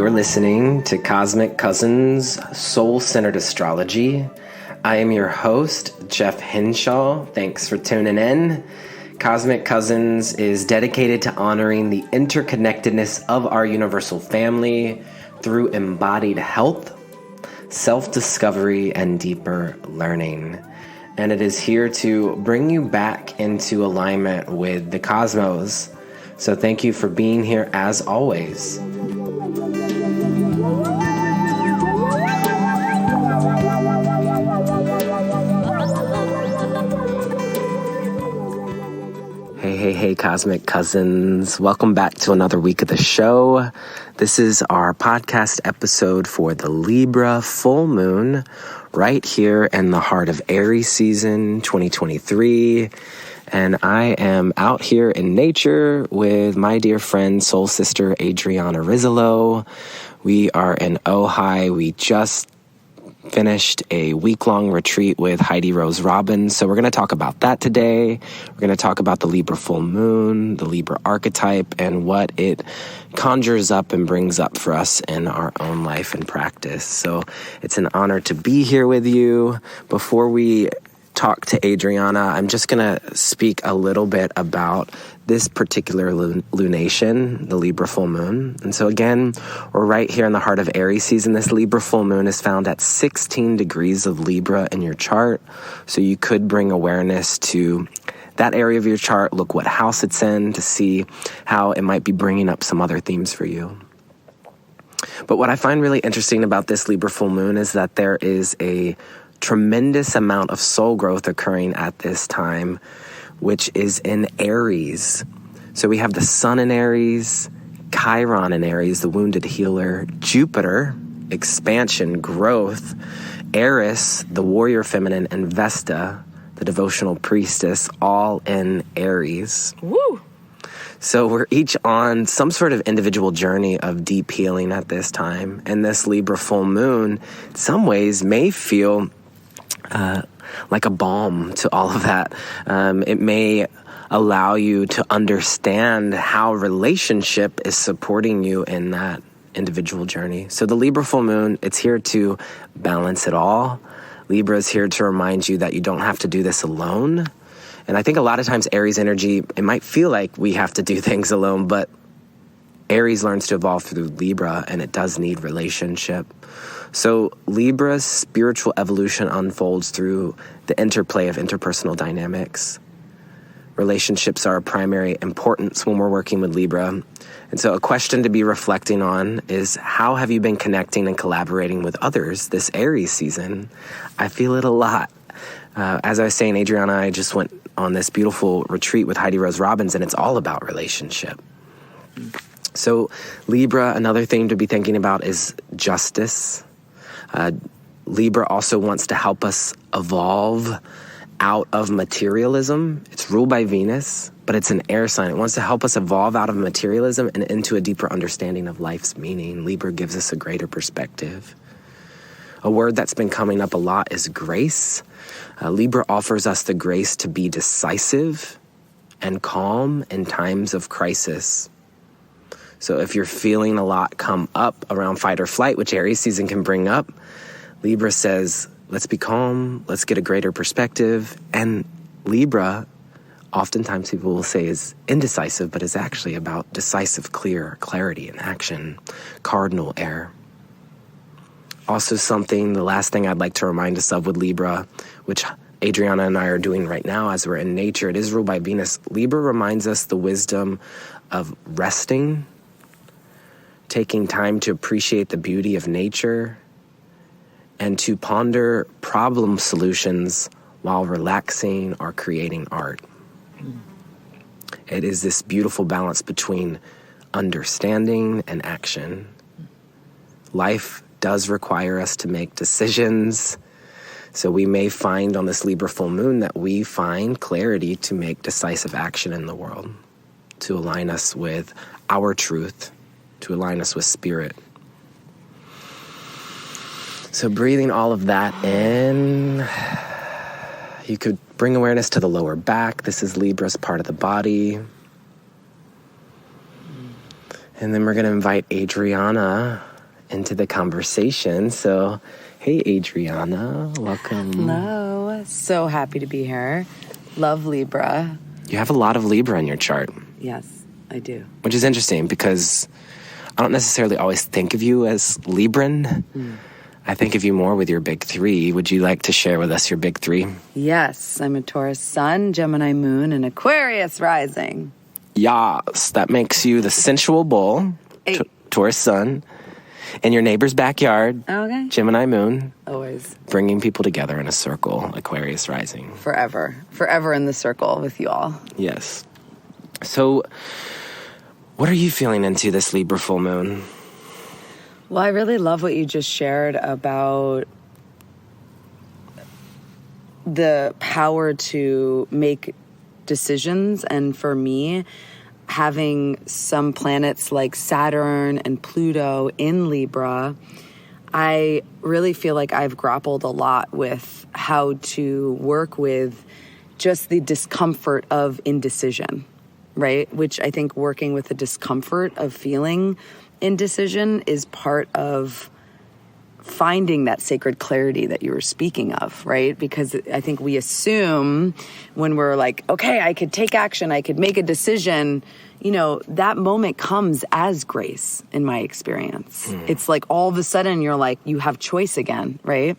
You're listening to Cosmic Cousins Soul-Centered Astrology. I am your host, Jeff Henshaw. Thanks for tuning in. Cosmic Cousins is dedicated to honoring the interconnectedness of our universal family through embodied health, self-discovery, and deeper learning. And it is here to bring you back into alignment with the cosmos. So thank you for being here as always. Hey, Cosmic Cousins. Welcome back to another week of the show. This is our podcast episode for the Libra Full Moon, right here in the heart of Aries season 2023. And I am out here in nature with my dear friend, soul sister, Adriana Rizzolo. We are in Ojai. We just finished a week-long retreat with Heidi Robbins. So we're going to talk about that today. We're going to talk about the Libra Full Moon, the Libra archetype, and what it conjures up and brings up for us in our own life and practice. So it's an honor to be here with you. Before we talk to Adriana, I'm just going to speak a little bit about this particular lunation, the Libra Full Moon. And so again, we're right here in the heart of Aries season. This Libra Full Moon is found at 16 degrees of Libra in your chart. So you could bring awareness to that area of your chart, look what house it's in to see how it might be bringing up some other themes for you. But what I find really interesting about this Libra Full Moon is that there is a tremendous amount of soul growth occurring at this time, which is in Aries. So we have the Sun in Aries, Chiron in Aries, the wounded healer, Jupiter, expansion, growth, Eris, the warrior feminine, and Vesta, the devotional priestess, all in Aries. Woo! So we're each on some sort of individual journey of deep healing at this time. And this Libra Full Moon, in some ways, may feel like a balm to all of that. It may allow you to understand how relationship is supporting you in that individual journey. So the Libra Full Moon, it's here to balance it all. Libra is here to remind you that you don't have to do this alone. And I think a lot of times Aries energy, it might feel like we have to do things alone, but Aries learns to evolve through Libra, and it does need relationship. So Libra's spiritual evolution unfolds through the interplay of interpersonal dynamics. Relationships are of primary importance when we're working with Libra. And so a question to be reflecting on is, how have you been connecting and collaborating with others this Aries season? I feel it a lot. As I was saying, Adriana and I just went on this beautiful retreat with Heidi Robbins, and it's all about relationship. So Libra, another thing to be thinking about is justice. Libra also wants to help us evolve out of materialism. It's ruled by Venus, but it's an air sign. It wants to help us evolve out of materialism and into a deeper understanding of life's meaning. Libra gives us a greater perspective. A word that's been coming up a lot is grace. Libra offers us the grace to be decisive and calm in times of crisis. So if you're feeling a lot come up around fight or flight, which Aries season can bring up, Libra says, let's be calm, let's get a greater perspective. And Libra, oftentimes people will say is indecisive, but is actually about decisive, clear clarity and action, cardinal air. Also the last thing I'd like to remind us of with Libra, which Adriana and I are doing right now as we're in nature, it is ruled by Venus. Libra reminds us the wisdom of resting, taking time to appreciate the beauty of nature, and to ponder problem solutions while relaxing or creating art. It is this beautiful balance between understanding and action. Life does require us to make decisions, so we may find on this Libra Full Moon that we find clarity to make decisive action in the world, to align us with our truth, to align us with spirit. So breathing all of that in, you could bring awareness to the lower back. This is Libra's part of the body. And then we're going to invite Adriana into the conversation. So, hey, Adriana, welcome. Hello. So happy to be here. Love Libra. You have a lot of Libra in your chart. Yes, I do. Which is interesting because I don't necessarily always think of you as Libran. I think of you more with your big three. Would you like to share with us your big three? Yes, I'm a Taurus sun, Gemini moon, and Aquarius rising. Yes, that makes you the sensual bull, Taurus sun, in your neighbor's backyard, Okay. Gemini moon. Always. Bringing people together in a circle, Aquarius rising. Forever. Forever in the circle with you all. Yes. So, what are you feeling into this Libra full moon? Well, I really love what you just shared about the power to make decisions. And for me, having some planets like Saturn and Pluto in Libra, I really feel like I've grappled a lot with how to work with just the discomfort of indecision, right? Which I think working with the discomfort of feeling indecision is part of finding that sacred clarity that you were speaking of, right? Because I think we assume when we're like, okay, I could take action, I could make a decision, you know, that moment comes as grace in my experience. It's like all of a sudden you're like, you have choice again, right?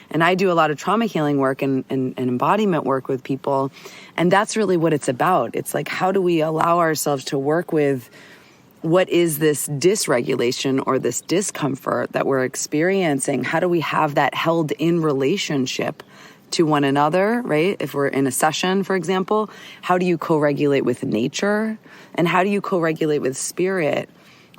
And I do a lot of trauma healing work and embodiment work with people. And that's really what it's about. It's like, how do we allow ourselves to work with what is this dysregulation or this discomfort that we're experiencing? How do we have that held in relationship to one another, right? If we're in a session, for example, how do you co-regulate with nature? And how do you co-regulate with spirit,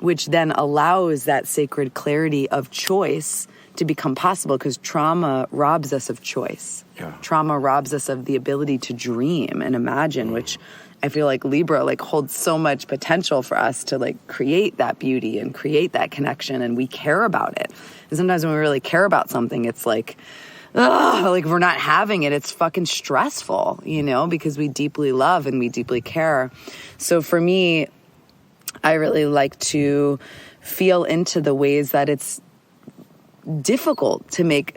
which then allows that sacred clarity of choice to become possible? Because trauma robs us of choice. Yeah. Trauma robs us of the ability to dream and imagine, which I feel like Libra like holds so much potential for us to like create that beauty and create that connection, and we care about it. And sometimes when we really care about something, it's like, like if we're not having it, it's fucking stressful, you know, because we deeply love and we deeply care. So for me, I really like to feel into the ways that it's difficult to make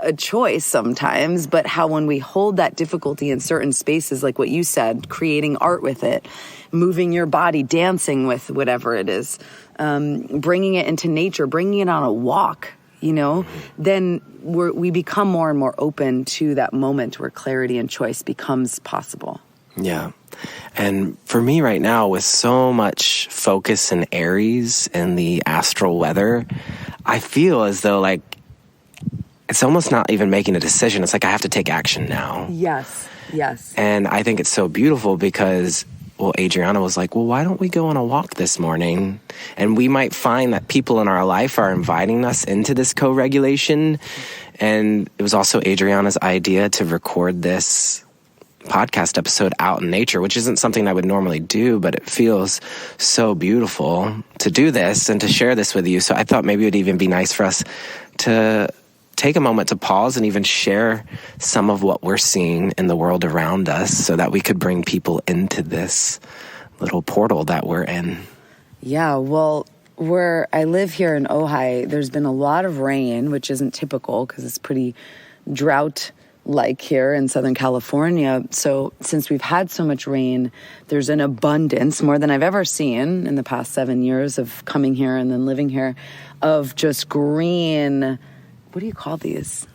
a choice sometimes, but how when we hold that difficulty in certain spaces, like what you said, creating art with it, moving your body, dancing with whatever it is, bringing it into nature, bringing it on a walk, you know, then we become more and more open to that moment where clarity and choice becomes possible. Yeah. And for me right now, with so much focus in Aries and the astral weather, I feel as though like it's almost not even making a decision. It's like I have to take action now. Yes, yes. And I think it's so beautiful because, well, Adriana was like, well, why don't we go on a walk this morning? And we might find that people in our life are inviting us into this co-regulation. And it was also Adriana's idea to record this podcast episode out in nature, which isn't something I would normally do, but it feels so beautiful to do this and to share this with you. So I thought maybe it would even be nice for us to take a moment to pause and even share some of what we're seeing in the world around us so that we could bring people into this little portal that we're in. Yeah, well, where I live here in Ojai, there's been a lot of rain, which isn't typical because it's pretty drought-like here in Southern California. So since we've had so much rain, there's an abundance, more than I've ever seen in the past 7 years of coming here and then living here, of just green. What do you call these?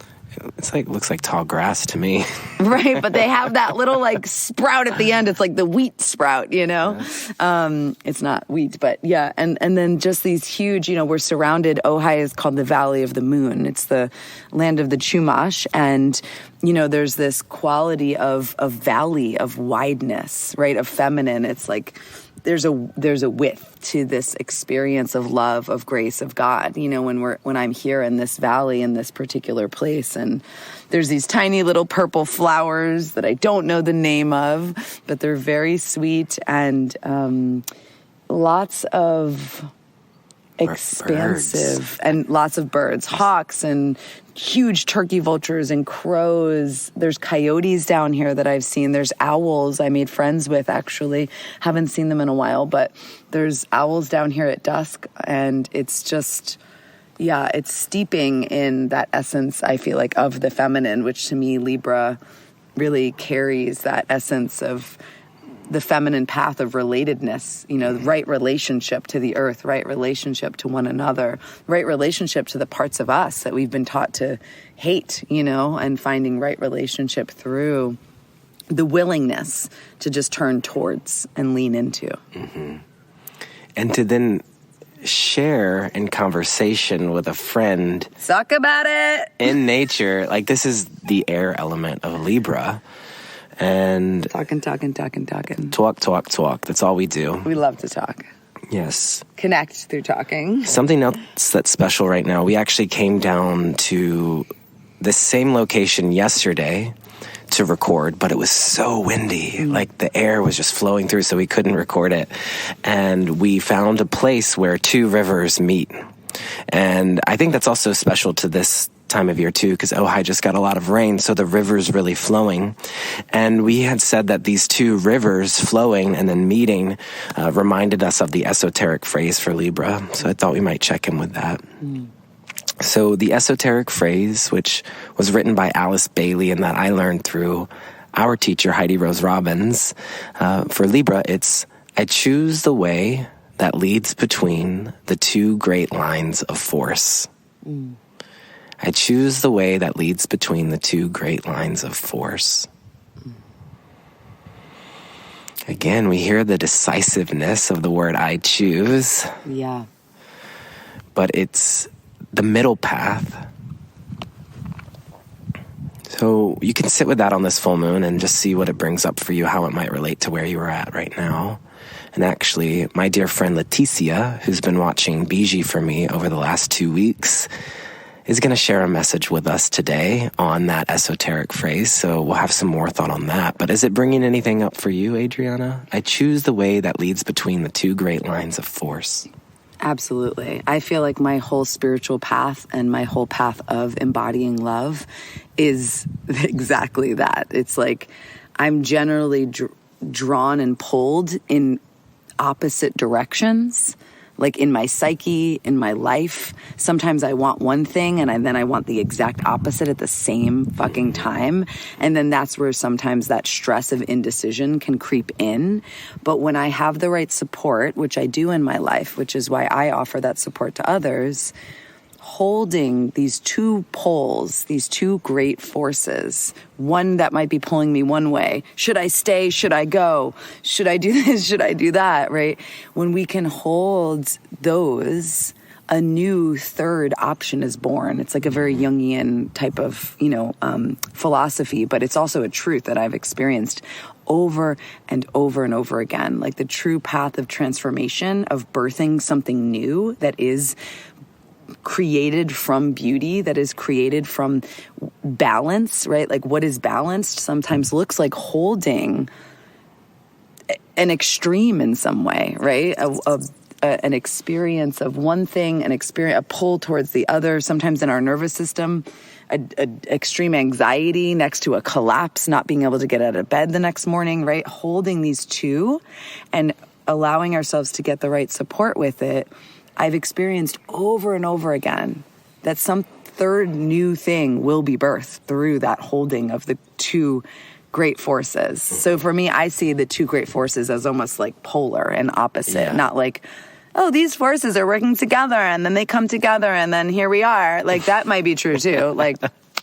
It's like, looks like tall grass to me. Right, but they have that little like sprout at the end. It's like the wheat sprout, you know? It's not wheat, but yeah. And then just these huge, you know, we're surrounded. Ojai is called the Valley of the Moon. It's the land of the Chumash. And, you know, there's this quality of valley, of wideness, right? Of feminine. It's like there's a width to this experience of love, of grace, of God, you know, when I'm here in this valley, in this particular place. And there's these tiny little purple flowers that I don't know the name of, but they're very sweet, and lots of expansive birds. And lots of birds, hawks and huge turkey vultures and crows. There's coyotes down here that I've seen. There's owls I made friends with, actually. Haven't seen them in a while, but there's owls down here at dusk, and it's just, Yeah, it's steeping in that essence, I feel like, of the feminine, which to me, Libra really carries that essence of the feminine path of relatedness, right relationship to the earth, right relationship to one another, right relationship to the parts of us that we've been taught to hate, and finding right relationship through the willingness to just turn towards and lean into. Mm-hmm. And to then share in conversation with a friend. Talk about it. In nature. Like, this is the air element of Libra. And talking. Talk. That's all we do. We love to talk. Yes. Connect through talking. Something else that's special right now, we actually came down to the same location yesterday to record, but it was so windy. Like, the air was just flowing through, so we couldn't record it. And we found a place where two rivers meet. And I think that's also special to this time of year too, because Ojai just got a lot of rain, so the river's really flowing. And we had said that these two rivers flowing and then meeting reminded us of the esoteric phrase for Libra. So I thought we might check in with that. So the esoteric phrase, which was written by Alice Bailey and that I learned through our teacher, Heidi Robbins, for Libra, it's, I choose the way that leads between the two great lines of force. I choose the way that leads between the two great lines of force. Again, we hear the decisiveness of the word I choose. Yeah. But it's the middle path. So you can sit with that on this full moon and just see what it brings up for you, how it might relate to where you are at right now. And actually, my dear friend Leticia, who's been watching Biji for me over the last 2 weeks, is going to share a message with us today on that esoteric phrase. So we'll have some more thought on that. But is it bringing anything up for you, Adriana? I choose the way that leads between the two great lines of force. Absolutely. I feel like my whole spiritual path and my whole path of embodying love is exactly that. It's like I'm generally drawn and pulled in opposite directions, like in my psyche, in my life. Sometimes I want one thing and then I want the exact opposite at the same fucking time. And then that's where sometimes that stress of indecision can creep in. But when I have the right support, which I do in my life, which is why I offer that support to others, holding these two poles, these two great forces, one that might be pulling me one way. Should I stay? Should I go? Should I do this? Should I do that? Right? When we can hold those, a new third option is born. It's like a very Jungian type of, philosophy, but it's also a truth that I've experienced over and over and over again. Like the true path of transformation, of birthing something new that is created from beauty, that is created from balance, right? Like what is balanced sometimes looks like holding an extreme in some way, right? An experience of one thing, a pull towards the other, sometimes in our nervous system, a extreme anxiety next to a collapse, not being able to get out of bed the next morning, right? Holding these two and allowing ourselves to get the right support with it. I've experienced over and over again that some third new thing will be birthed through that holding of the two great forces. So for me, I see the two great forces as almost like polar and opposite, not like, oh, these forces are working together and then they come together and then here we are. Like that might be true too. Like,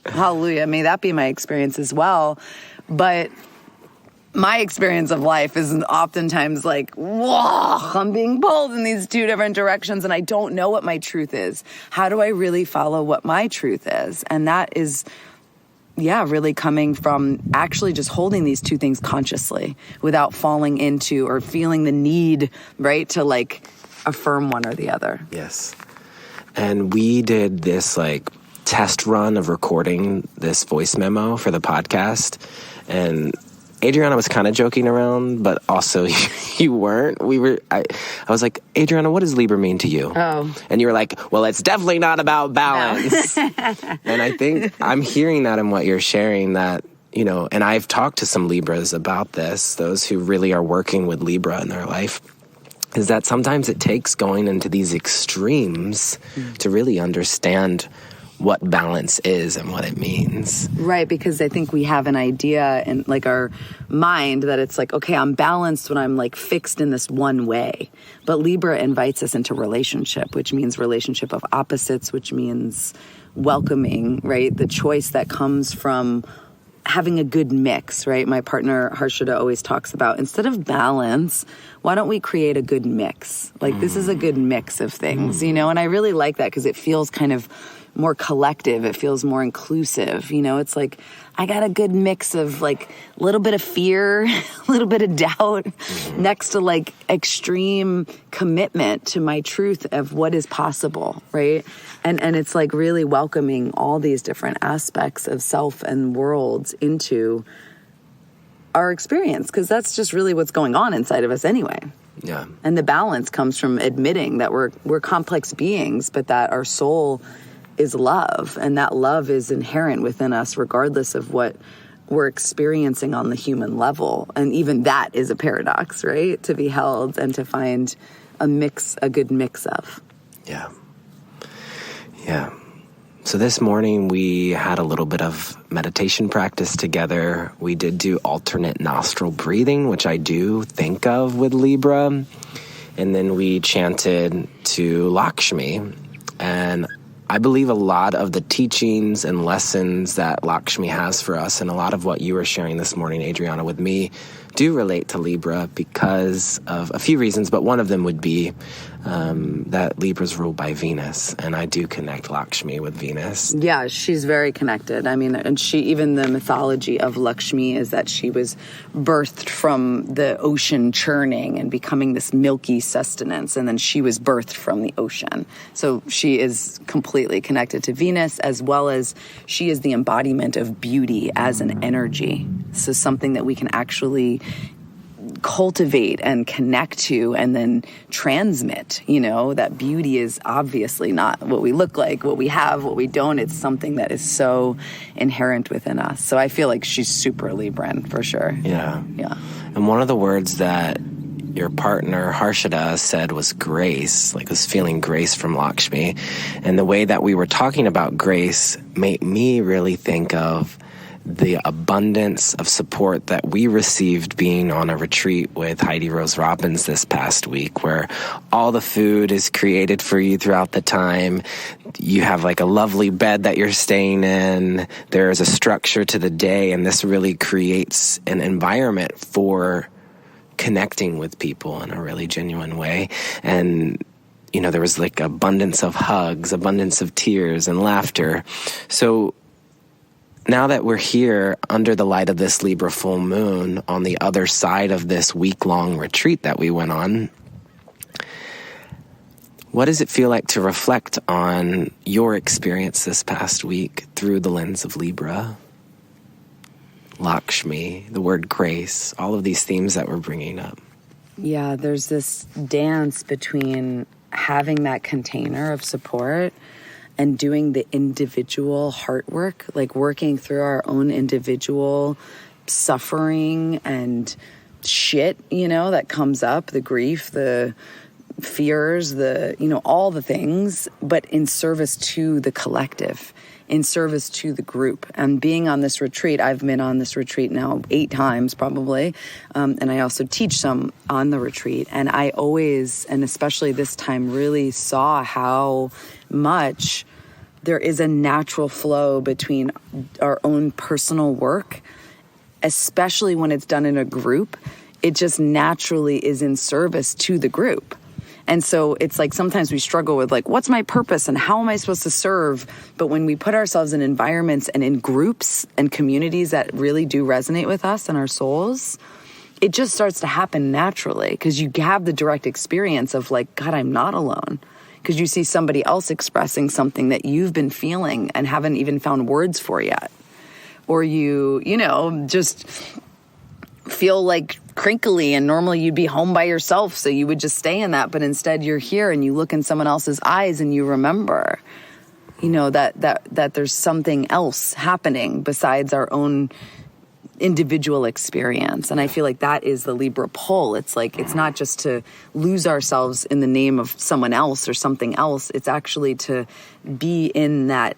hallelujah, may that be my experience as well. But my experience of life is oftentimes like, whoa, I'm being pulled in these two different directions and I don't know what my truth is. How do I really follow what my truth is? And that is, really coming from actually just holding these two things consciously without falling into or feeling the need, right, to like affirm one or the other. Yes. And we did this like test run of recording this voice memo for the podcast. And Adriana was kind of joking around, but also you weren't. I was like, Adriana, what does Libra mean to you? Oh. And you were like, well, it's definitely not about balance. No. And I think I'm hearing that in what you're sharing, that, and I've talked to some Libras about this, those who really are working with Libra in their life. is that sometimes it takes going into these extremes to really understand what balance is and what it means. Right, because I think we have an idea in like our mind that it's like, okay, I'm balanced when I'm like fixed in this one way. But Libra invites us into relationship, which means relationship of opposites, which means welcoming, right? The choice that comes from having a good mix, right? My partner Harshada always talks about, instead of balance, why don't we create a good mix? Like this is a good mix of things, you know? And I really like that because it feels kind of more collective. It feels more inclusive. You know, it's like, I got a good mix of like a little bit of fear, a little bit of doubt next to like extreme commitment to my truth of what is possible, right? And it's like really welcoming all these different aspects of self and worlds into our experience, because that's just really what's going on inside of us anyway. Yeah. And the balance comes from admitting that we're complex beings, but that our soul is love, and that love is inherent within us regardless of what we're experiencing on the human level. And even that is a paradox, right? To be held and to find a good mix of. Yeah. Yeah. So this morning we had a little bit of meditation practice together. We did do alternate nostril breathing, which I do think of with Libra. And then we chanted to Lakshmi. And I believe a lot of the teachings and lessons that Lakshmi has for us, and a lot of what you were sharing this morning, Adriana, with me, do relate to Libra because of a few reasons, but one of them would be that Libra's ruled by Venus, and I do connect Lakshmi with Venus. Yeah, she's very connected. I mean, and even the mythology of Lakshmi is that she was birthed from the ocean churning and becoming this milky sustenance, and then she was birthed from the ocean. So she is completely connected to Venus, as well as she is the embodiment of beauty as an energy. So something that we can actually cultivate and connect to and then transmit. You know, that beauty is obviously not what we look like, what we have, what we don't. It's something that is so inherent within us. So I feel like she's super Libran for sure. Yeah. Yeah. And one of the words that your partner Harshada said was grace, like was feeling grace from Lakshmi. And the way that we were talking about grace made me really think of the abundance of support that we received being on a retreat with Heidi Robbins this past week, where all the food is created for you throughout the time. You have like a lovely bed that you're staying in. There is a structure to the day, and this really creates an environment for connecting with people in a really genuine way. And you know, there was like abundance of hugs, abundance of tears and laughter. So now that we're here under the light of this Libra full moon on the other side of this week-long retreat that we went on, what does it feel like to reflect on your experience this past week through the lens of Libra, Lakshmi, the word grace, all of these themes that we're bringing up? Yeah, there's this dance between having that container of support and doing the individual heart work, like working through our own individual suffering and shit, you know, that comes up, the grief, the fears, the, you know, all the things, but in service to the collective, in service to the group. And being on this retreat, I've been on this retreat now 8 times probably, and I also teach some on the retreat. And I always, and especially this time, really saw how much there is a natural flow between our own personal work, especially when it's done in a group. It just naturally is in service to the group. And so it's like sometimes we struggle with like, what's my purpose and how am I supposed to serve? But when we put ourselves in environments and in groups and communities that really do resonate with us and our souls, it just starts to happen naturally, because you have the direct experience of like, God, I'm not alone. Because you see somebody else expressing something that you've been feeling and haven't even found words for yet. Or you know, just feel like crinkly, and normally you'd be home by yourself, so you would just stay in that. But instead you're here and you look in someone else's eyes and you remember, you know, that there's something else happening besides our own individual experience. And I feel like that is the Libra pull. It's like, it's not just to lose ourselves in the name of someone else or something else. It's actually to be in that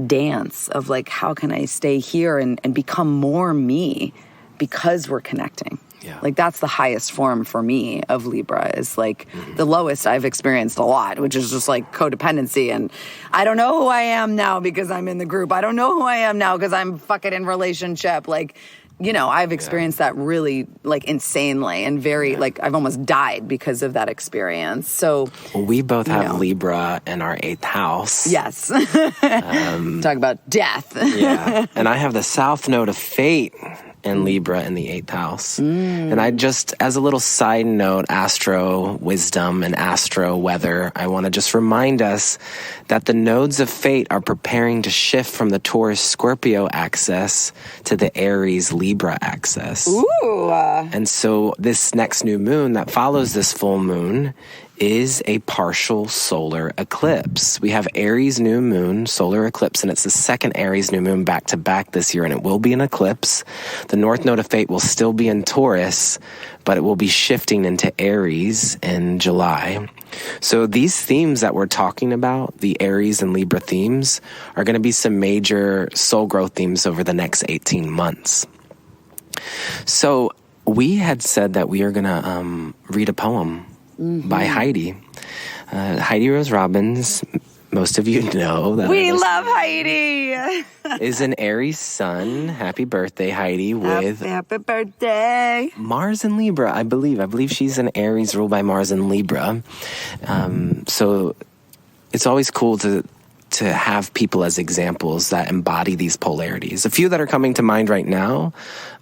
dance of like, how can I stay here and become more me because we're connecting. Yeah. Like that's the highest form for me of Libra, is like the lowest I've experienced a lot, which is just like codependency. And I don't know who I am now because I'm in the group. I don't know who I am now because I'm fucking in relationship. Like, you know, I've experienced that really like insanely and very like I've almost died because of that experience. So we both have Libra in our 8th house. Yes. Talk about death. Yeah. And I have the South Node of Fate in Libra in the 8th house. And I just, as a little side note, astro wisdom and astro weather, I want to just remind us that the nodes of fate are preparing to shift from the Taurus Scorpio axis to the Aries Libra axis. Ooh. And so this next new moon that follows this full moon is a partial solar eclipse. We have Aries new moon, solar eclipse, and it's the second Aries new moon back to back this year, and it will be an eclipse. The North Node of Fate will still be in Taurus, but it will be shifting into Aries in July. So these themes that we're talking about, the Aries and Libra themes, are going to be some major soul growth themes over the next 18 months. So we had said that we are going to read a poem by Heidi. Heidi Rose Robbins, most of you know that. We love Heidi. Is an Aries sun. Happy birthday, Heidi, with Happy birthday. Mars in Libra, I believe. I believe she's an Aries ruled by Mars in Libra. So it's always cool to have people as examples that embody these polarities. A few that are coming to mind right now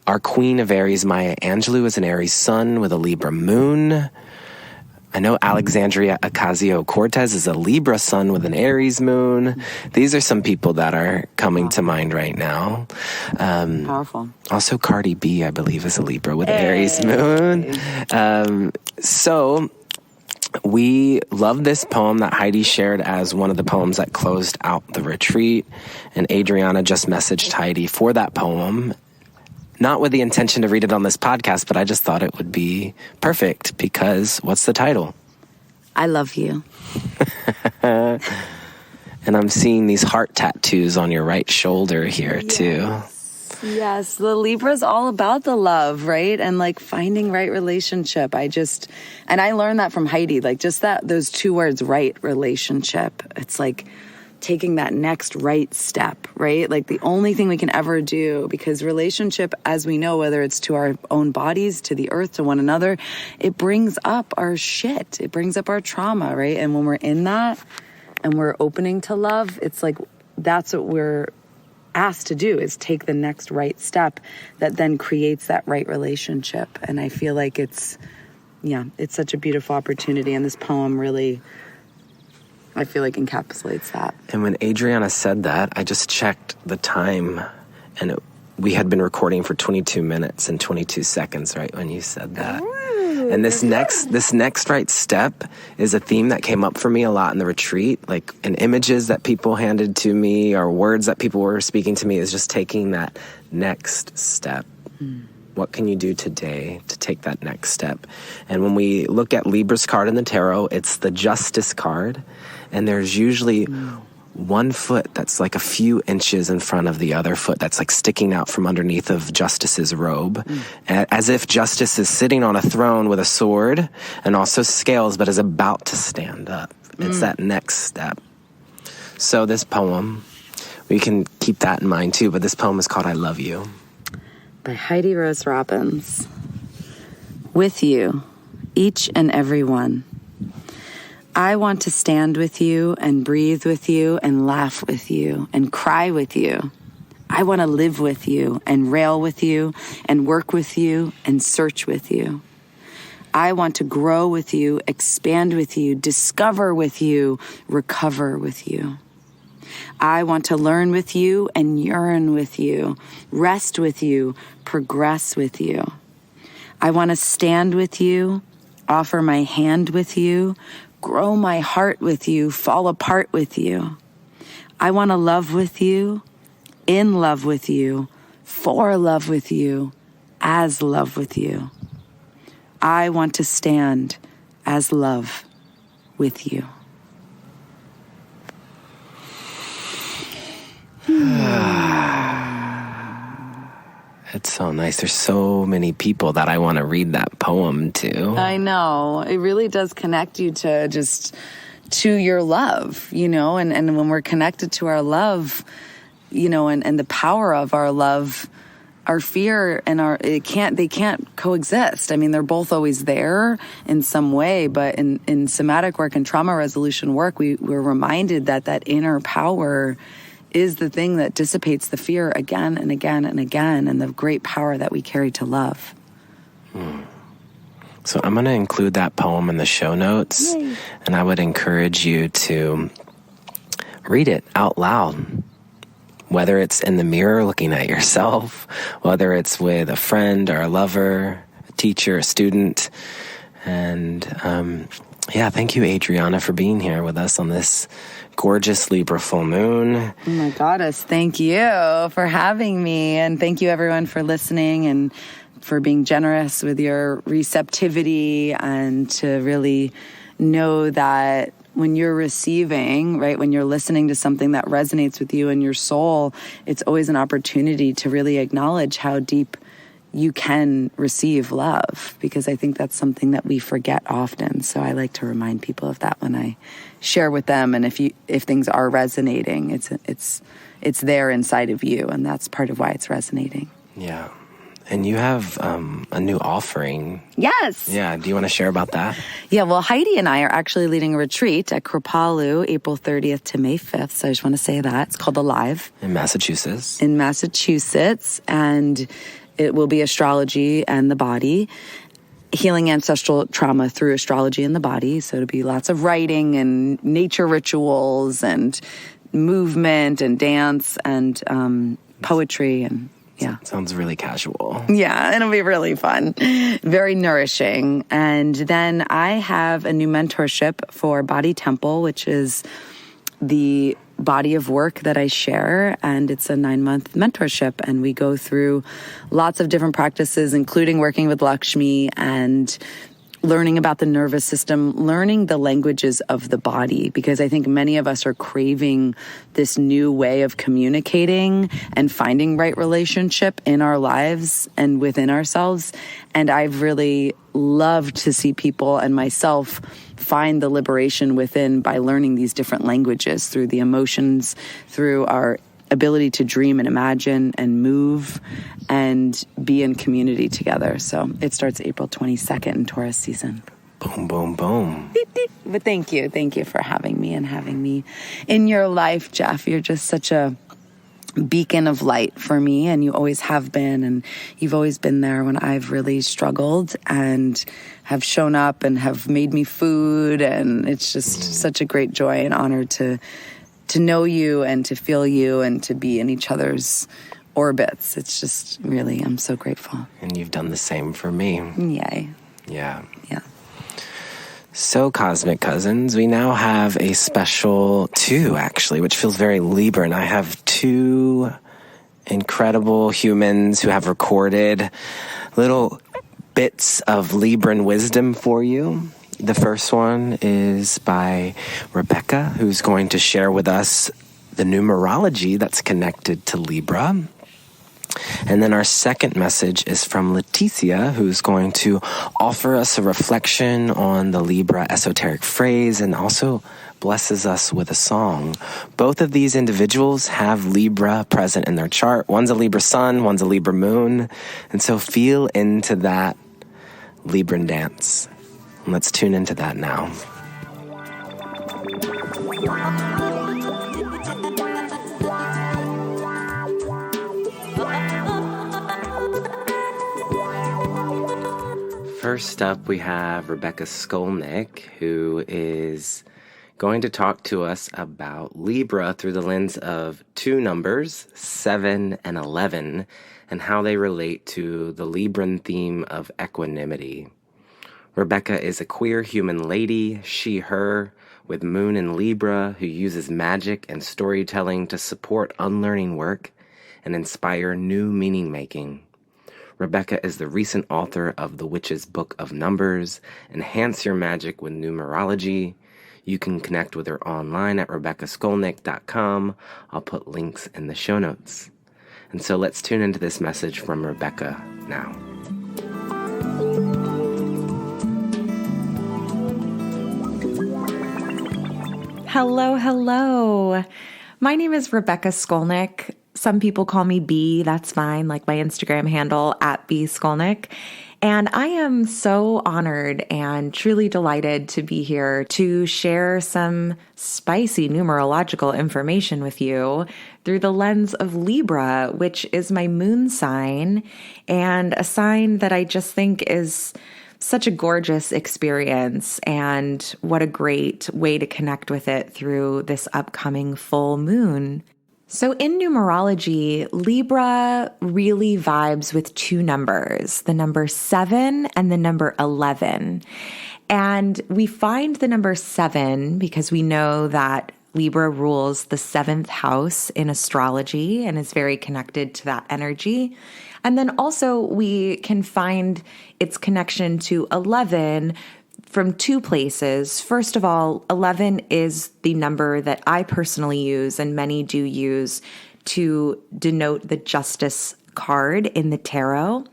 are Queen of Aries, Maya Angelou, is an Aries sun with a Libra moon. I know Alexandria Ocasio-Cortez is a Libra sun with an Aries moon. These are some people that are coming to mind right now. Powerful. Also, Cardi B, I believe, is a Libra with an Aries moon. So we love this poem that Heidi shared as one of the poems that closed out the retreat. And Adriana just messaged Heidi for that poem. Not with the intention to read it on this podcast, but I just thought it would be perfect because what's the title? I love you. And I'm seeing these heart tattoos on your right shoulder here too. Yes, the Libra's all about the love, right? And like finding right relationship. And I learned that from Heidi, like just those two words, right relationship. It's like taking that next right step, right? Like the only thing we can ever do, because relationship, as we know, whether it's to our own bodies, to the earth, to one another, it brings up our shit. It brings up our trauma, right? And when we're in that and we're opening to love, it's like, that's what we're asked to do, is take the next right step that then creates that right relationship. And I feel like it's such a beautiful opportunity. And this poem really, I feel like, encapsulates that. And when Adriana said that, I just checked the time, and we had been recording for 22 minutes and 22 seconds right when you said that. Ooh, and this next right step is a theme that came up for me a lot in the retreat, like in images that people handed to me or words that people were speaking to me, is just taking that next step. What can you do today to take that next step? And when we look at Libra's card in the tarot, it's the Justice card. And there's usually one foot that's like a few inches in front of the other foot that's like sticking out from underneath of Justice's robe. As if Justice is sitting on a throne with a sword and also scales, but is about to stand up. It's that next step. So this poem, we can keep that in mind too, but this poem is called I Love You. By Heidi Rose Robbins. With you, each and every one. I want to stand with you and breathe with you and laugh with you and cry with you. I want to live with you and rail with you and work with you and search with you. I want to grow with you, expand with you, discover with you, recover with you. I want to learn with you and yearn with you, rest with you, progress with you. I want to stand with you, offer my hand with you, grow my heart with you, fall apart with you. I want to love with you, in love with you, for love with you, as love with you. I want to stand as love with you. It's so nice. There's so many people that I want to read that poem to. I know. It really does connect you to your love, and when we're connected to our love, and the power of our love, our fear and they can't coexist. I mean, they're both always there in some way, but in somatic work and trauma resolution work, we're reminded that inner power is the thing that dissipates the fear again and again and again, and the great power that we carry to love. So I'm going to include that poem in the show notes. Yay. And I would encourage you to read it out loud, whether it's in the mirror looking at yourself, whether it's with a friend or a lover, a teacher, a student. And thank you, Adriana, for being here with us on this gorgeous Libra full moon. Oh my goddess, thank you for having me. And thank you everyone for listening and for being generous with your receptivity, and to really know that when you're receiving, right, when you're listening to something that resonates with you and your soul, it's always an opportunity to really acknowledge how deep you can receive love, because I think that's something that we forget often. So I like to remind people of that when I share with them. And if things are resonating, it's there inside of you, and that's part of why it's resonating. Yeah. And you have a new offering. Yes. Yeah. Do you want to share about that? Yeah. Well, Heidi and I are actually leading a retreat at Kripalu, April 30th to May 5th. So I just want to say that. It's called Alive. In Massachusetts. And it will be astrology and the body, healing ancestral trauma through astrology and the body. So it'll be lots of writing and nature rituals and movement and dance and poetry and... Yeah. Sounds really casual. Yeah, it'll be really fun. Very nourishing. And then I have a new mentorship for Body Temple, which is the body of work that I share. And it's a 9-month mentorship. And we go through lots of different practices, including working with Lakshmi and learning about the nervous system, learning the languages of the body, because I think many of us are craving this new way of communicating and finding right relationship in our lives and within ourselves. And I've really loved to see people and myself find the liberation within by learning these different languages through the emotions, through our ability to dream and imagine and move and be in community together. So it starts April 22nd in Taurus season. Boom, boom, boom. But thank you. Thank you for having me and having me in your life, Jeff. You're just such a beacon of light for me, and you always have been, and you've always been there when I've really struggled and have shown up and have made me food, and it's just such a great joy and honor to know you and to feel you and to be in each other's orbits. It's just really, I'm so grateful. And you've done the same for me. Yay. Yeah. Yeah. So, Cosmic Cousins, we now have a special 2, actually, which feels very Libra. And I have 2 incredible humans who have recorded little bits of Libran wisdom for you. The first one is by Rebecca, who's going to share with us the numerology that's connected to Libra. And then our second message is from Leticia, who's going to offer us a reflection on the Libra esoteric phrase and also blesses us with a song. Both of these individuals have Libra present in their chart. One's a Libra sun, one's a Libra moon. And so feel into that Libran dance. Let's tune into that now. First up, we have Rebecca Scolnick, who is going to talk to us about Libra through the lens of 2 numbers, 7 and 11, and how they relate to the Libran theme of equanimity. Rebecca is a queer human lady, she, her, with moon in Libra, who uses magic and storytelling to support unlearning work and inspire new meaning making. Rebecca is the recent author of The Witch's Book of Numbers, Enhance Your Magic with Numerology. You can connect with her online at RebeccaScolnick.com. I'll put links in the show notes. And so let's tune into this message from Rebecca now. Hello. My name is Rebecca Scolnick. Some people call me B, that's fine, like my Instagram handle at B Scolnick. And I am so honored and truly delighted to be here to share some spicy numerological information with you through the lens of Libra, which is my moon sign, and a sign that I just think is such a gorgeous experience, and what a great way to connect with it through this upcoming full moon. So in numerology, Libra really vibes with two numbers, the number 7 and the number 11. And we find the number 7 because we know that Libra rules the 7th house in astrology and is very connected to that energy. And then also we can find its connection to 11 from two places. First of all, 11 is the number that I personally use, and many do use, to denote the Justice card in the tarot.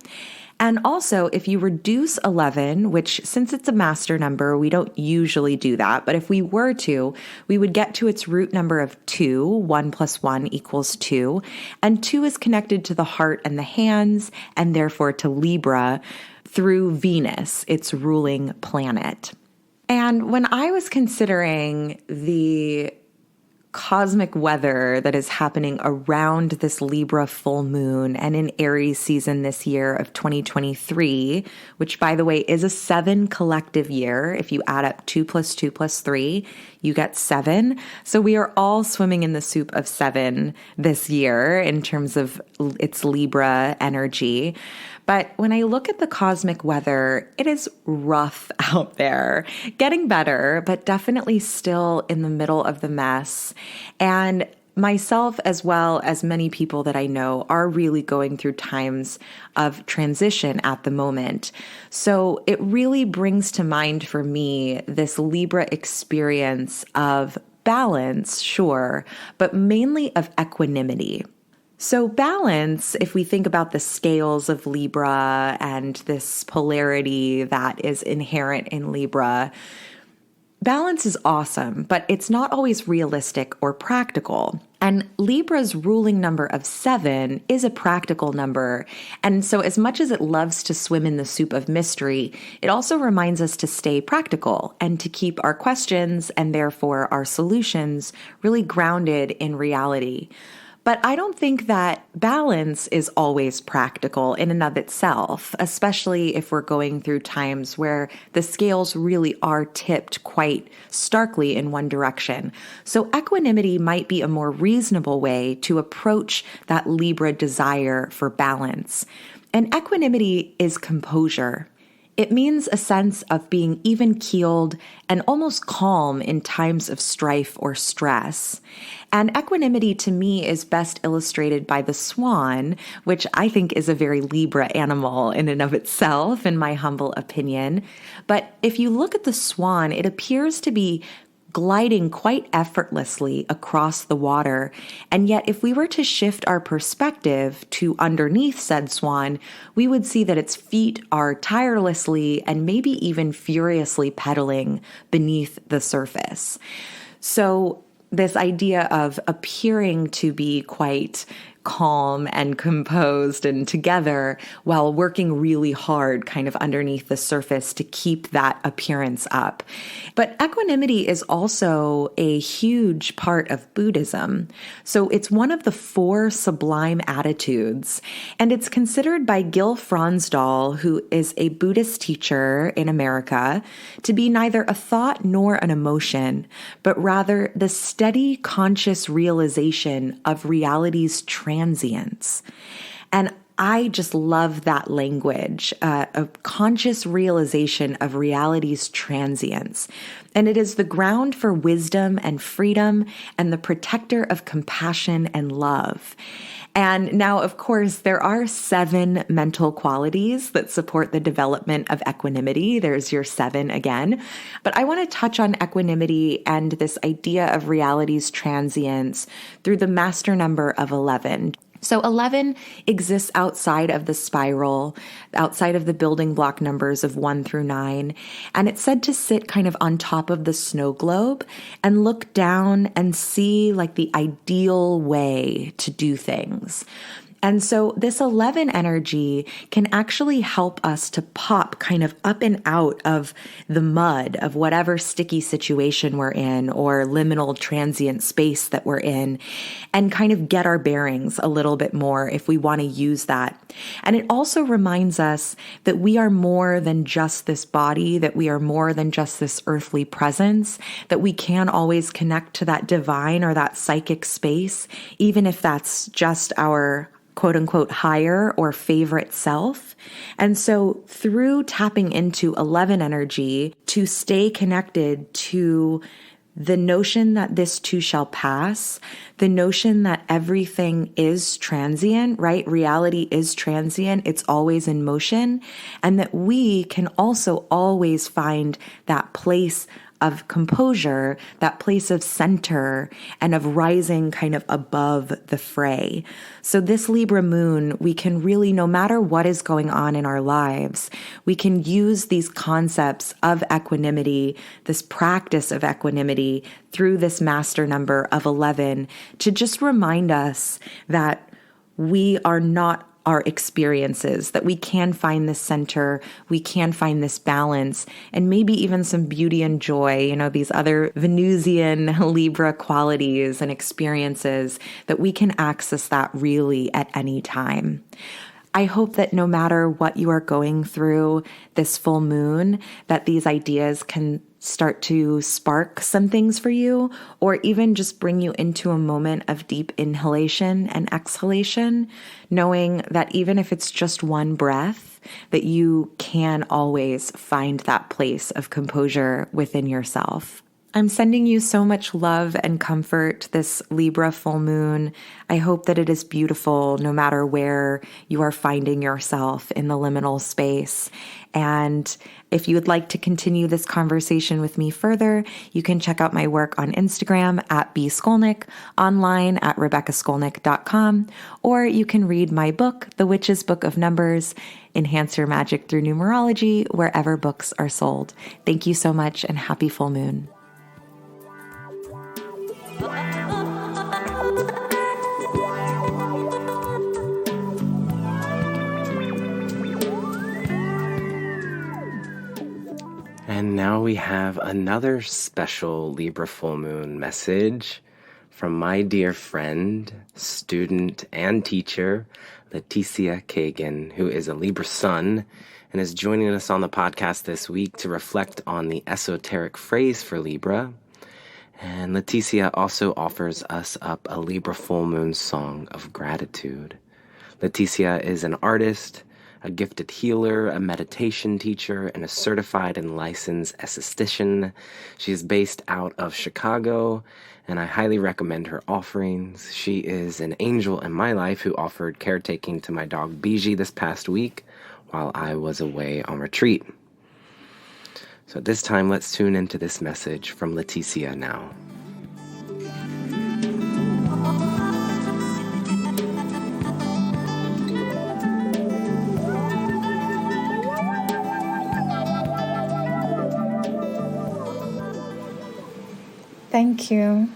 And also, if you reduce 11, which since it's a master number, we don't usually do that, but if we were to, we would get to its root number of 2, 1 plus 1 equals 2, and 2 is connected to the heart and the hands, and therefore to Libra, through Venus, its ruling planet. And when I was considering the cosmic weather that is happening around this Libra full moon and in Aries season this year of 2023, which by the way is a 7 collective year. If you add up 2 plus 2 plus 3, you get 7. So we are all swimming in the soup of 7 this year in terms of its Libra energy. But when I look at the cosmic weather, it is rough out there. Getting better, but definitely still in the middle of the mess. And myself, as well as many people that I know, are really going through times of transition at the moment. So it really brings to mind for me this Libra experience of balance, sure, but mainly of equanimity. So balance, if we think about the scales of Libra and this polarity that is inherent in Libra, balance is awesome, but it's not always realistic or practical. And Libra's ruling number of 7 is a practical number. And so as much as it loves to swim in the soup of mystery, it also reminds us to stay practical and to keep our questions and therefore our solutions really grounded in reality. But I don't think that balance is always practical in and of itself, especially if we're going through times where the scales really are tipped quite starkly in one direction. So equanimity might be a more reasonable way to approach that Libra desire for balance. And equanimity is composure. It means a sense of being even-keeled and almost calm in times of strife or stress. And equanimity to me is best illustrated by the swan, which I think is a very Libra animal in and of itself, in my humble opinion. But if you look at the swan, it appears to be gliding quite effortlessly across the water. And yet, if we were to shift our perspective to underneath said swan, we would see that its feet are tirelessly and maybe even furiously pedaling beneath the surface. So this idea of appearing to be quite calm and composed and together while working really hard kind of underneath the surface to keep that appearance up. But equanimity is also a huge part of Buddhism. So it's one of the 4 sublime attitudes, and it's considered by Gil Fronsdal, who is a Buddhist teacher in America, to be neither a thought nor an emotion, but rather the steady conscious realization of reality's transience. And I just love that language, a conscious realization of reality's transience. And it is the ground for wisdom and freedom and the protector of compassion and love. And now, of course, there are 7 mental qualities that support the development of equanimity. There's your 7 again. But I want to touch on equanimity and this idea of reality's transience through the master number of 11. So 11 exists outside of the spiral, outside of the building block numbers of 1 through 9. And it's said to sit kind of on top of the snow globe and look down and see like the ideal way to do things. And so this 11 energy can actually help us to pop kind of up and out of the mud of whatever sticky situation we're in or liminal transient space that we're in and kind of get our bearings a little bit more if we want to use that. And it also reminds us that we are more than just this body, that we are more than just this earthly presence, that we can always connect to that divine or that psychic space, even if that's just our quote unquote higher or favorite self. And so through tapping into 11 energy to stay connected to the notion that this too shall pass, the notion that everything is transient, right? Reality is transient. It's always in motion. And that we can also always find that place of composure, that place of center and of rising kind of above the fray. So this Libra moon, we can really, no matter what is going on in our lives, we can use these concepts of equanimity, this practice of equanimity through this master number of 11 to just remind us that we are not our experiences, that we can find this center, we can find this balance, and maybe even some beauty and joy, these other Venusian Libra qualities and experiences, that we can access that really at any time. I hope that no matter what you are going through this full moon, that these ideas can start to spark some things for you, or even just bring you into a moment of deep inhalation and exhalation, knowing that even if it's just one breath, that you can always find that place of composure within yourself. I'm sending you so much love and comfort this Libra full moon. I hope that it is beautiful no matter where you are finding yourself in the liminal space. And if you would like to continue this conversation with me further, you can check out my work on Instagram at @bscolnick, online at RebeccaScolnick.com, or you can read my book, The Witch's Book of Numbers, Enhance Your Magic Through Numerology, wherever books are sold. Thank you so much and happy full moon. And now we have another special Libra full moon message from my dear friend, student, and teacher, Leticia Kagan, who is a Libra sun and is joining us on the podcast this week to reflect on the esoteric phrase for Libra. And Leticia also offers us up a Libra full moon song of gratitude. Leticia is an artist, a gifted healer, a meditation teacher, and a certified and licensed esthetician. She is based out of Chicago, and I highly recommend her offerings. She is an angel in my life who offered caretaking to my dog Biji this past week while I was away on retreat. So at this time, let's tune into this message from Leticia now. Thank you.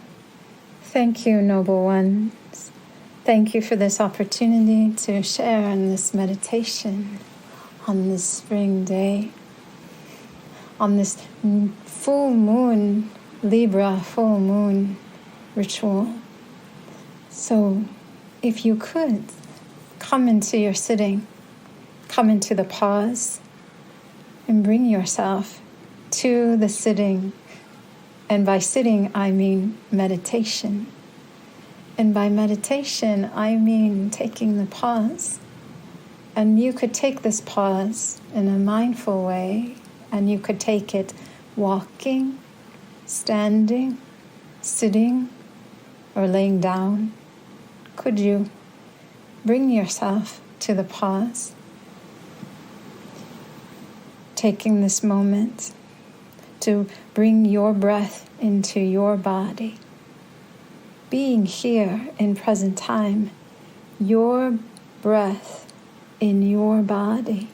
Thank you, noble ones. Thank you for this opportunity to share in this meditation on this spring day, on this full moon, Libra full moon ritual. So if you could, come into your sitting, come into the pause, and bring yourself to the sitting. And by sitting, I mean meditation. And by meditation, I mean taking the pause And you could take this pause in a mindful way, and you could take it walking, standing, sitting, or laying down. Could you bring yourself to the pause? Taking this moment to bring your breath into your body. Being here in present time, your breath in your body,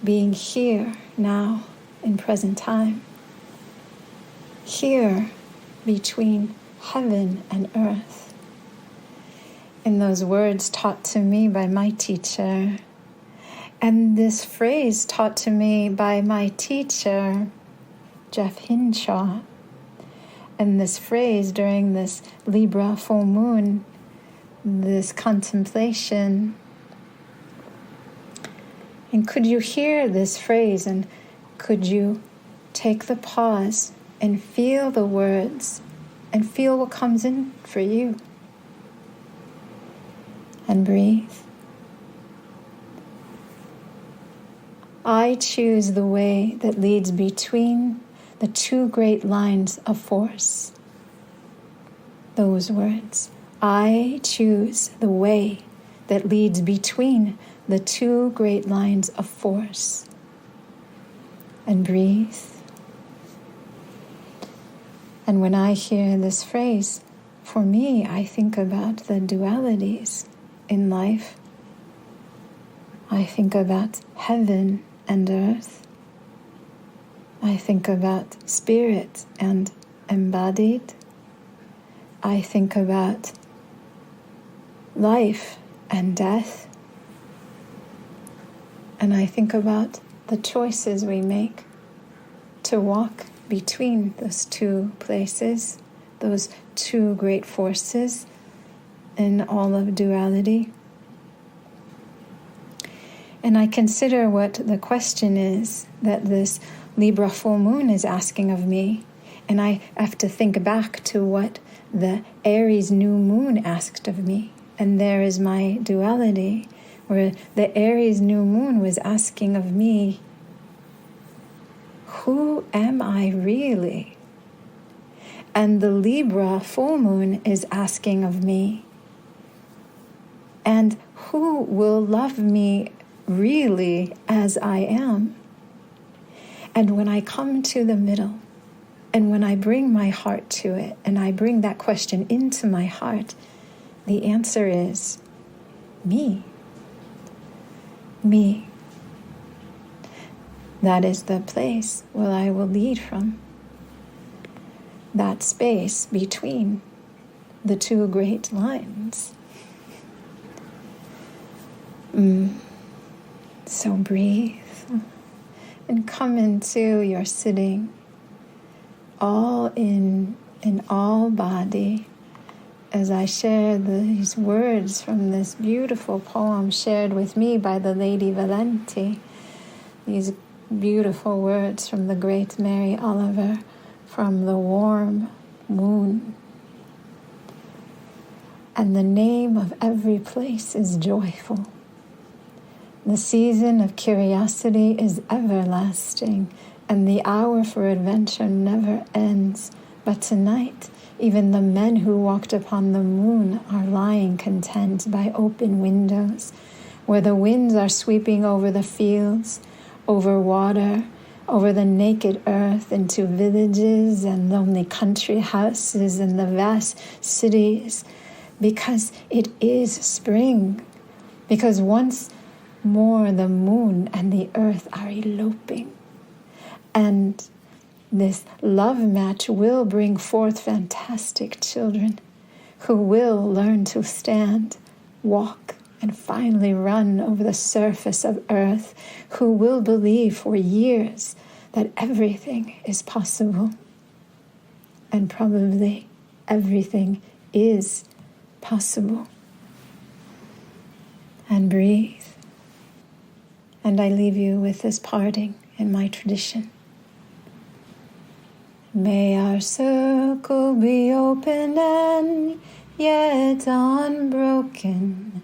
being here now in present time, here between heaven and earth. In those words taught to me by my teacher, and this phrase taught to me by my teacher, Jeff Hinshaw, and this phrase during this Libra Full Moon, this contemplation. And could you hear this phrase, and could you take the pause and feel the words and feel what comes in for you? And breathe. I choose the way that leads between the two great lines of force. Those words. I choose the way that leads between the two great lines of force. And breathe. And when I hear this phrase, for me, I think about the dualities in life. I think about heaven and earth. I think about spirit and embodied. I think about life and death. And I think about the choices we make to walk between those two places, those two great forces in all of duality. And I consider what the question is that this Libra full moon is asking of me. And I have to think back to what the Aries new moon asked of me. And there is my duality, where the Aries new moon was asking of me, who am I really? And the Libra full moon is asking of me, and who will love me really as I am? And when I come to the middle, and when I bring my heart to it, and I bring that question into my heart, the answer is me. Me. That is the place where I will lead from. That space between the two great lines. So breathe and come into your sitting, all in all body, as I share these words from this beautiful poem shared with me by the Lady Valenti. These beautiful words from the great Mary Oliver, from the warm moon. And the name of every place is joyful. The season of curiosity is everlasting, and the hour for adventure never ends. But tonight, even the men who walked upon the moon are lying content by open windows, where the winds are sweeping over the fields, over water, over the naked earth, into villages and lonely country houses and the vast cities, because it is spring, because once more the moon and the earth are eloping. And this love match will bring forth fantastic children who will learn to stand, walk, and finally run over the surface of earth, who will believe for years that everything is possible. And probably everything is possible. And breathe. And I leave you with this parting in my tradition. May our circle be open and yet unbroken.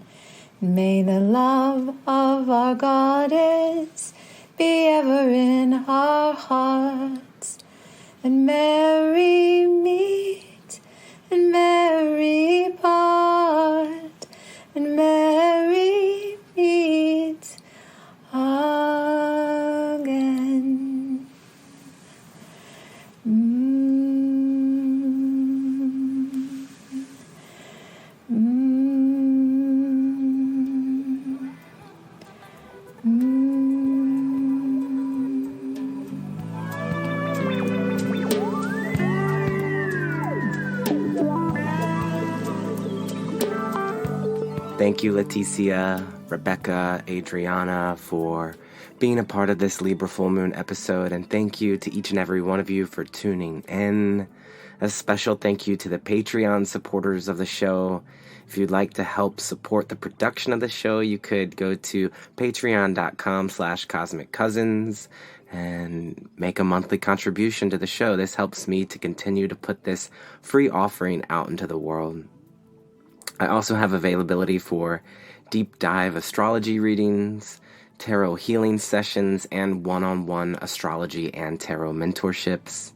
May the love of our Goddess be ever in our hearts, and merry meet, and merry part, and merry meet again. Thank you, Leticia, Rebecca, Adriana, for being a part of this Libra Full Moon episode. And thank you to each and every one of you for tuning in. A special thank you to the Patreon supporters of the show. If you'd like to help support the production of the show, you could go to patreon.com/cosmiccousins and make a monthly contribution to the show. This helps me to continue to put this free offering out into the world. I also have availability for deep dive astrology readings, tarot healing sessions, and one-on-one astrology and tarot mentorships.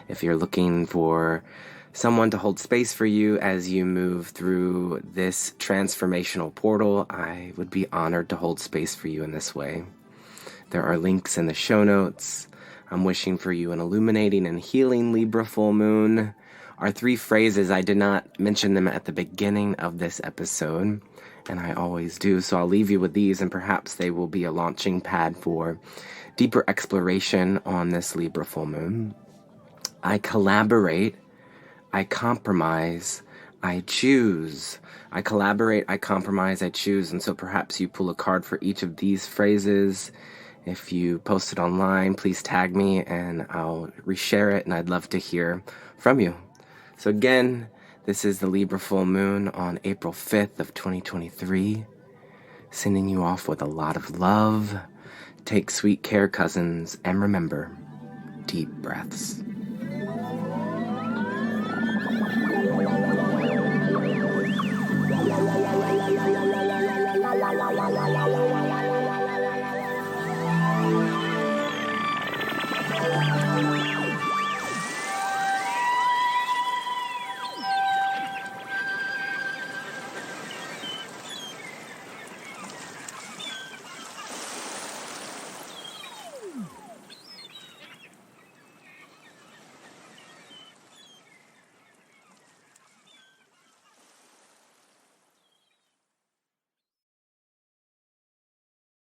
If you're looking for someone to hold space for you as you move through this transformational portal, I would be honored to hold space for you in this way. There are links in the show notes. I'm wishing for you an illuminating and healing Libra full moon. Our 3 phrases, I did not mention them at the beginning of this episode, and I always do, so I'll leave you with these, and perhaps they will be a launching pad for deeper exploration on this Libra full moon. I collaborate, I compromise, I choose. I collaborate, I compromise, I choose, and so perhaps you pull a card for each of these phrases. If you post it online, please tag me, and I'll reshare it, and I'd love to hear from you. So again, this is the Libra full moon on April 5th of 2023. Sending you off with a lot of love. Take sweet care, cousins, and remember, deep breaths.